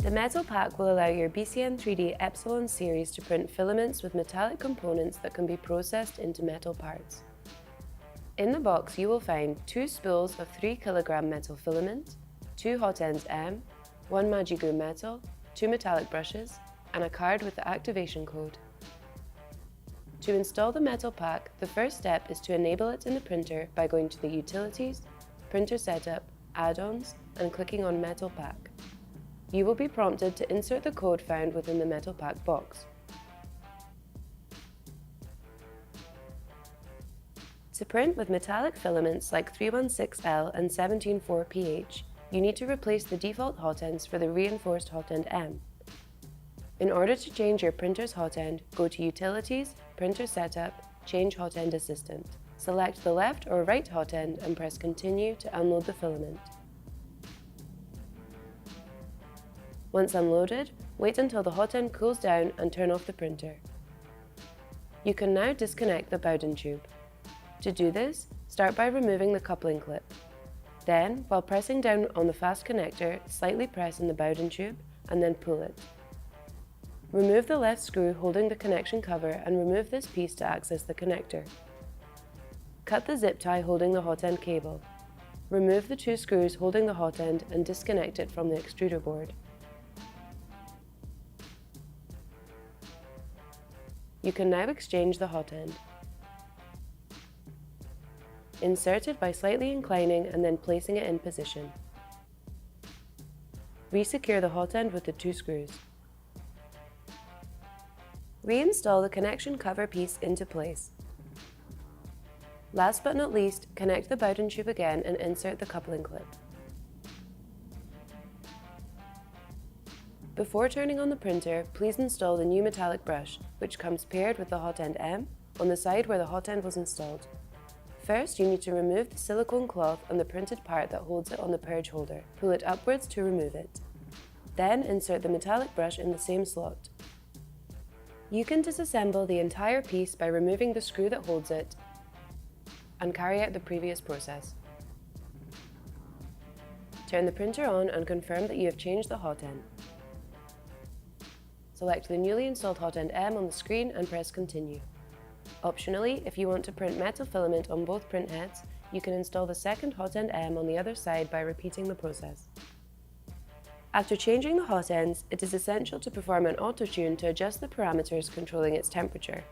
The metal pack will allow your BCN3D Epsilon series to print filaments with metallic components that can be processed into metal parts. In the box you will find 2 spools of 3 kg metal filament, 2 hot ends M, 1 Magigu metal, 2 metallic brushes, and a card with the activation code. To install the metal pack, the first step is to enable it in the printer by going to the Utilities, Printer Setup, Add-ons, and clicking on Metal Pack. You will be prompted to insert the code found within the metal pack box. To print with metallic filaments like 316L and 174pH, you need to replace the default hot ends for the reinforced hot end M. In order to change your printer's hot end, go to Utilities, Printer Setup, Change Hot End Assistant. Select the left or right hot end and press Continue to unload the filament. Once unloaded, wait until the hot end cools down and turn off the printer. You can now disconnect the Bowden tube. To do this, start by removing the coupling clip. Then, while pressing down on the fast connector, slightly press in the Bowden tube and then pull it. Remove the left screw holding the connection cover and remove this piece to access the connector. Cut the zip tie holding the hot end cable. Remove the 2 screws holding the hot end and disconnect it from the extruder board. You can now exchange the hot end. Insert it by slightly inclining and then placing it in position. Resecure the hot end with the 2 screws. Reinstall the connection cover piece into place. Last but not least, connect the Bowden tube again and insert the coupling clip. Before turning on the printer, please install the new metallic brush, which comes paired with the hot end M, on the side where the hot end was installed. First, you need to remove the silicone cloth and the printed part that holds it on the purge holder. Pull it upwards to remove it. Then insert the metallic brush in the same slot. You can disassemble the entire piece by removing the screw that holds it and carry out the previous process. Turn the printer on and confirm that you have changed the hot end. Select the newly installed hot end M on the screen and press Continue. Optionally, if you want to print metal filament on both print heads, you can install the second hot end M on the other side by repeating the process. After changing the hot ends, it is essential to perform an auto-tune to adjust the parameters controlling its temperature.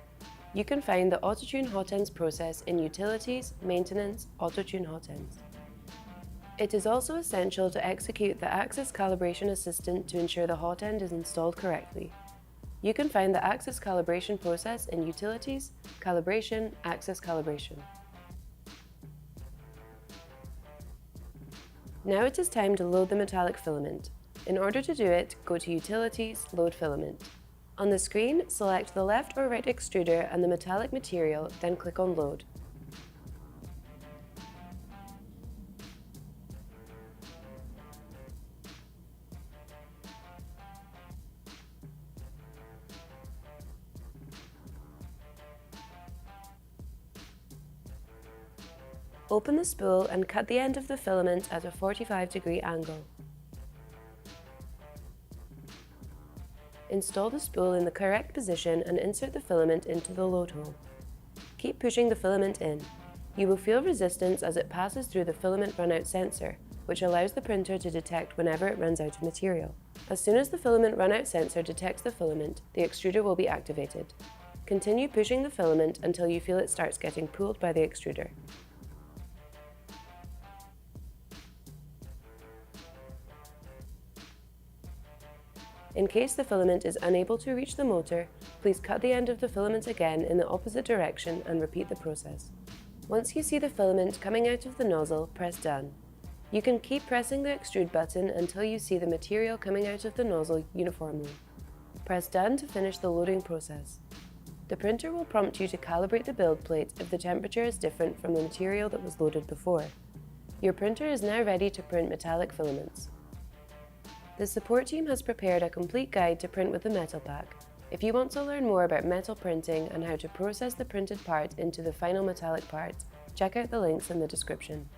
You can find the auto-tune hot ends process in Utilities, Maintenance, Auto-tune hot ends. It is also essential to execute the Axis Calibration Assistant to ensure the hot end is installed correctly. You can find the Axis Calibration process in Utilities, Calibration, Axis Calibration. Now it is time to load the metallic filament. In order to do it, go to Utilities, Load Filament. On the screen, select the left or right extruder and the metallic material, then click on Load. Open the spool and cut the end of the filament at a 45-degree angle. Install the spool in the correct position and insert the filament into the load hole. Keep pushing the filament in. You will feel resistance as it passes through the filament runout sensor, which allows the printer to detect whenever it runs out of material. As soon as the filament runout sensor detects the filament, the extruder will be activated. Continue pushing the filament until you feel it starts getting pulled by the extruder. In case the filament is unable to reach the motor, please cut the end of the filament again in the opposite direction and repeat the process. Once you see the filament coming out of the nozzle, press Done. You can keep pressing the extrude button until you see the material coming out of the nozzle uniformly. Press Done to finish the loading process. The printer will prompt you to calibrate the build plate if the temperature is different from the material that was loaded before. Your printer is now ready to print metallic filaments. The support team has prepared a complete guide to print with the metal pack. If you want to learn more about metal printing and how to process the printed part into the final metallic part, check out the links in the description.